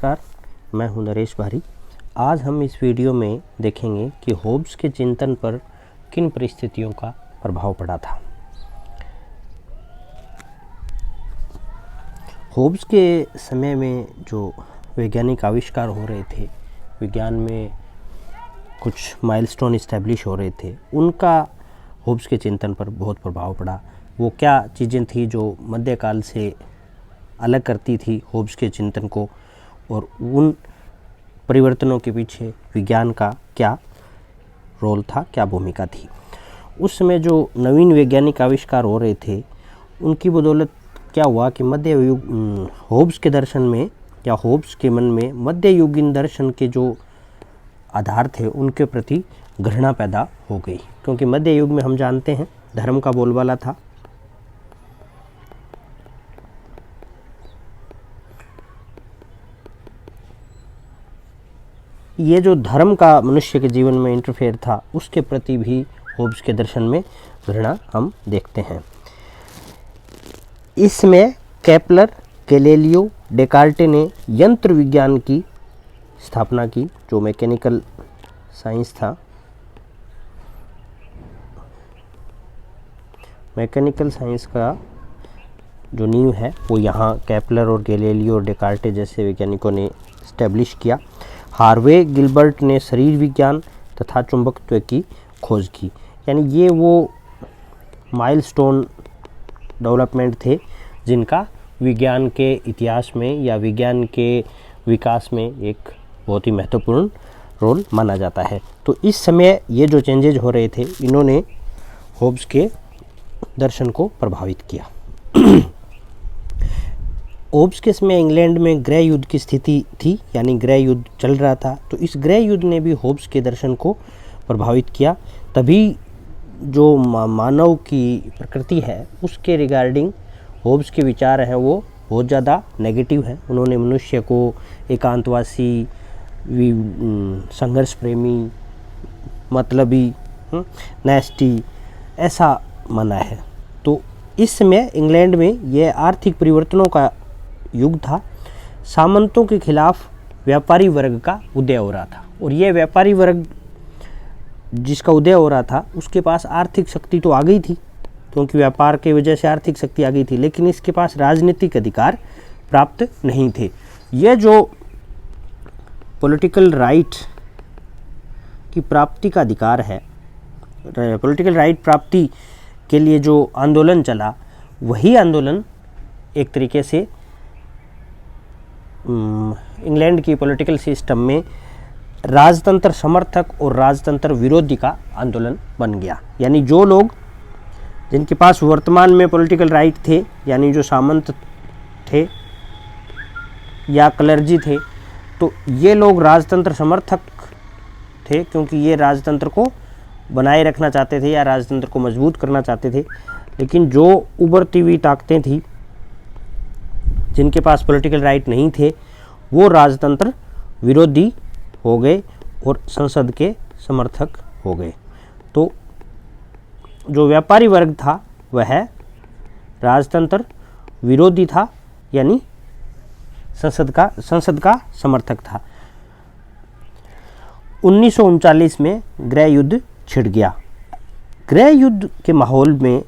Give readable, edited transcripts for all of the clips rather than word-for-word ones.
नमस्कार, मैं हूं नरेश भारी। आज हम इस वीडियो में देखेंगे कि होब्स के चिंतन पर किन परिस्थितियों का प्रभाव पड़ा था। होब्स के समय में जो वैज्ञानिक आविष्कार हो रहे थे, विज्ञान में कुछ माइलस्टोन इस्टेब्लिश हो रहे थे, उनका होब्स के चिंतन पर बहुत प्रभाव पड़ा। वो क्या चीज़ें थी जो मध्यकाल से अलग करती थी होब्स के चिंतन को, और उन परिवर्तनों के पीछे विज्ञान का क्या रोल था, क्या भूमिका थी। उस समय जो नवीन वैज्ञानिक आविष्कार हो रहे थे, उनकी बदौलत क्या हुआ कि मध्य युग होब्स के दर्शन में या होब्स के मन में मध्ययुगीन दर्शन के जो आधार थे उनके प्रति घृणा पैदा हो गई, क्योंकि मध्य युग में हम जानते हैं धर्म का बोलबाला था। ये जो धर्म का मनुष्य के जीवन में इंटरफेयर था, उसके प्रति भी होब्स के दर्शन में घृणा हम देखते हैं। इसमें केपलर, गैलीलियो, डेकार्टे ने यंत्र विज्ञान की स्थापना की, जो मैकेनिकल साइंस था। मैकेनिकल साइंस का जो नींव है वो यहाँ केपलर और गैलीलियो और डेकार्टे जैसे वैज्ञानिकों ने इस्टेब्लिश किया। हार्वे गिलबर्ट ने शरीर विज्ञान तथा चुंबकत्व की खोज की। यानी ये वो माइलस्टोन डेवलपमेंट थे जिनका विज्ञान के इतिहास में या विज्ञान के विकास में एक बहुत ही महत्वपूर्ण रोल माना जाता है। तो इस समय ये जो चेंजेज हो रहे थे, इन्होंने होब्स के दर्शन को प्रभावित किया। होब्स के समय इंग्लैंड में गृह युद्ध की स्थिति थी, यानी गृह युद्ध चल रहा था। तो इस गृह युद्ध ने भी होब्स के दर्शन को प्रभावित किया। तभी जो मानव की प्रकृति है उसके रिगार्डिंग होब्स के विचार हैं वो बहुत ज़्यादा नेगेटिव हैं। उन्होंने मनुष्य को एकांतवासी, संघर्ष प्रेमी, मतलबी, नेस्टी ऐसा माना है। तो इस समय इंग्लैंड में यह आर्थिक परिवर्तनों का युग था। सामंतों के खिलाफ व्यापारी वर्ग का उदय हो रहा था, और यह व्यापारी वर्ग जिसका उदय हो रहा था उसके पास आर्थिक शक्ति तो आ गई थी, क्योंकि व्यापार के वजह से आर्थिक शक्ति आ गई थी, लेकिन इसके पास राजनीतिक अधिकार प्राप्त नहीं थे। यह जो पॉलिटिकल राइट की प्राप्ति का अधिकार है, पॉलिटिकल राइट प्राप्ति के लिए जो आंदोलन चला, वही आंदोलन एक तरीके से इंग्लैंड की पॉलिटिकल सिस्टम में राजतंत्र समर्थक और राजतंत्र विरोधी का आंदोलन बन गया। यानी जो लोग जिनके पास वर्तमान में पॉलिटिकल राइट थे, यानी जो सामंत थे या क्लर्जी थे, तो ये लोग राजतंत्र समर्थक थे, क्योंकि ये राजतंत्र को बनाए रखना चाहते थे या राजतंत्र को मजबूत करना चाहते थे। लेकिन जो उभरती हुई ताकतें थी जिनके पास पॉलिटिकल राइट नहीं थे, वो राजतंत्र विरोधी हो गए और संसद के समर्थक हो गए। तो जो व्यापारी वर्ग था वह राजतंत्र विरोधी था, यानी संसद का समर्थक था। 1939 में गृह युद्ध छिड़ गया। गृह युद्ध के माहौल में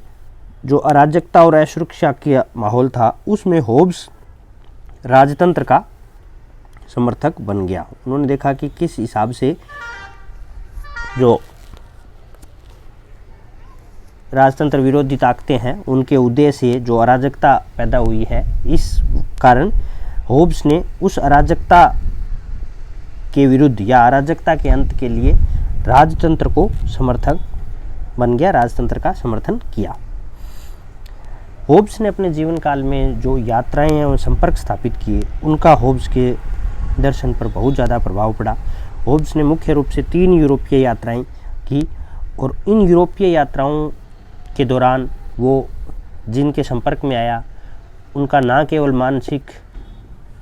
जो अराजकता और असुरक्षा का माहौल था, उसमें होब्स राजतंत्र का समर्थक बन गया। उन्होंने देखा कि किस हिसाब से जो राजतंत्र विरोधी ताकतें हैं उनके उदय से जो अराजकता पैदा हुई है, इस कारण होब्स ने उस अराजकता के विरुद्ध या अराजकता के अंत के लिए राजतंत्र को समर्थक बन गया, राजतंत्र का समर्थन किया। होब्स ने अपने जीवन काल में जो यात्राएं और संपर्क स्थापित किए, उनका होब्स के दर्शन पर बहुत ज़्यादा प्रभाव पड़ा। होब्स ने मुख्य रूप से 3 यूरोपीय यात्राएं की, और इन यूरोपीय यात्राओं के दौरान वो जिनके संपर्क में आया, उनका न केवल मानसिक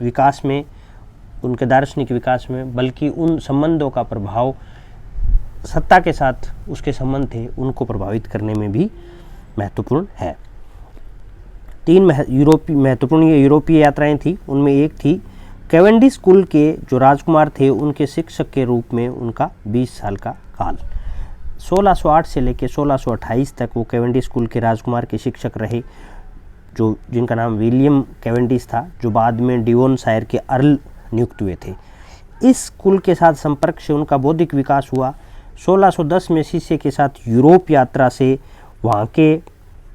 विकास में, उनके दार्शनिक विकास में, बल्कि उन संबंधों का प्रभाव सत्ता के साथ उसके संबंध थे, उनको प्रभावित करने में भी महत्वपूर्ण है। 3 महत्वपूर्ण यूरोपीय यात्राएं थी। उनमें एक थी कैवेंडिश स्कूल के जो राजकुमार थे उनके शिक्षक के रूप में उनका 20 साल का काल, 1608 से लेकर 1628 तक वो कैवेंडिश स्कूल के राजकुमार के शिक्षक रहे, जो जिनका नाम विलियम कैवेंडिश था, जो बाद में डिवोनशायर के अर्ल नियुक्त हुए थे। इस स्कूल के साथ संपर्क से उनका बौद्धिक विकास हुआ। 1610 में शिष्य के साथ यूरोप यात्रा से वहाँ के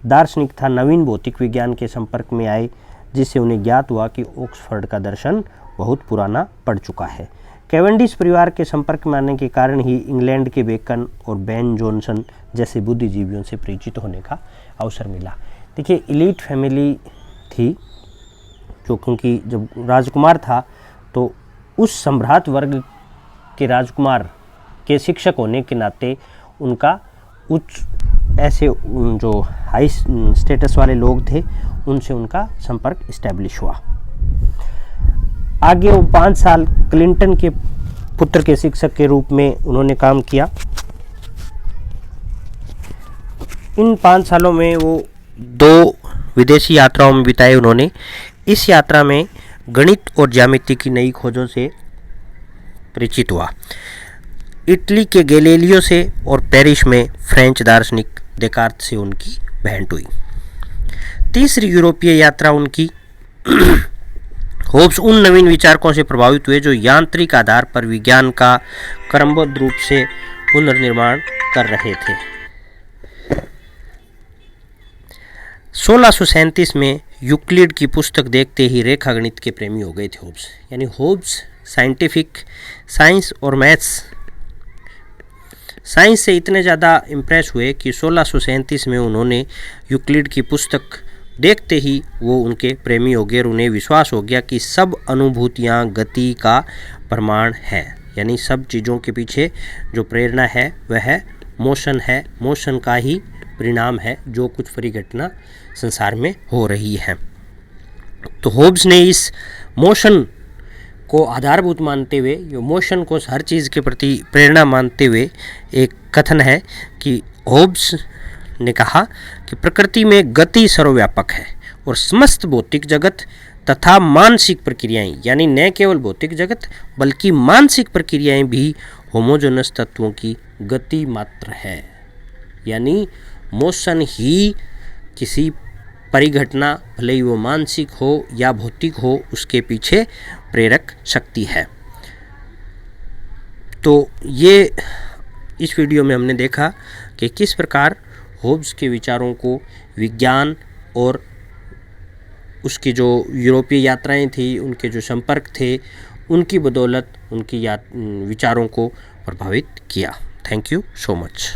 दार्शनिक था नवीन भौतिक विज्ञान के संपर्क में आए, जिससे उन्हें ज्ञात हुआ कि ऑक्सफोर्ड का दर्शन बहुत पुराना पड़ चुका है। कैवेंडिश परिवार के संपर्क में आने के कारण ही इंग्लैंड के बेकन और बेन जॉनसन जैसे बुद्धिजीवियों से परिचित होने का अवसर मिला। देखिए, इलीट फैमिली थी, जो क्योंकि जब राजकुमार था तो उस सम्राट वर्ग के राजकुमार के शिक्षक होने के नाते उनका उच्च ऐसे जो हाई स्टेटस वाले लोग थे उनसे उनका संपर्क इस्टेब्लिश हुआ। आगे वो 5 साल क्लिंटन के पुत्र के शिक्षक के रूप में उन्होंने काम किया। इन 5 सालों में वो 2 विदेशी यात्राओं में बिताए उन्होंने। इस यात्रा में गणित और ज्यामिति की नई खोजों से परिचित हुआ। इटली के गैलीलियो से और पेरिस में फ्रेंच दार्शनिक देकार्त से उनकी भेंट हुई। तीसरी यूरोपीय यात्रा उनकी होब्स उन नवीन विचारकों से प्रभावित हुए जो यांत्रिक आधार पर विज्ञान का क्रमबद्ध रूप से पुनर्निर्माण कर रहे थे। 1637 में यूक्लिड की पुस्तक देखते ही रेखागणित के प्रेमी हो गए थे होब्स। यानी होब्स साइंटिफिक साइंस और मैथ्स साइंस से इतने ज़्यादा इम्प्रेस हुए कि 1637 में उन्होंने यूक्लिड की पुस्तक देखते ही वो उनके प्रेमी हो गए और उन्हें विश्वास हो गया कि सब अनुभूतियाँ गति का प्रमाण है। यानी सब चीज़ों के पीछे जो प्रेरणा है वह मोशन है, मोशन का ही परिणाम है जो कुछ परिघटना संसार में हो रही है। तो होब्स ने इस मोशन को आधारभूत मानते हुए, यो मोशन को हर चीज़ के प्रति प्रेरणा मानते हुए, एक कथन है कि होब्स ने कहा कि प्रकृति में गति सर्वव्यापक है और समस्त भौतिक जगत तथा मानसिक प्रक्रियाएं, यानी न केवल भौतिक जगत बल्कि मानसिक प्रक्रियाएं भी होमोजेनस तत्वों की गति मात्र है। यानी मोशन ही किसी परिघटना, भले ही वो मानसिक हो या भौतिक हो, उसके पीछे प्रेरक शक्ति है। तो ये इस वीडियो में हमने देखा कि किस प्रकार होब्स के विचारों को विज्ञान और उसकी जो यूरोपीय यात्राएं थी, उनके जो संपर्क थे, उनकी बदौलत उनकी विचारों को प्रभावित किया। Thank you so much.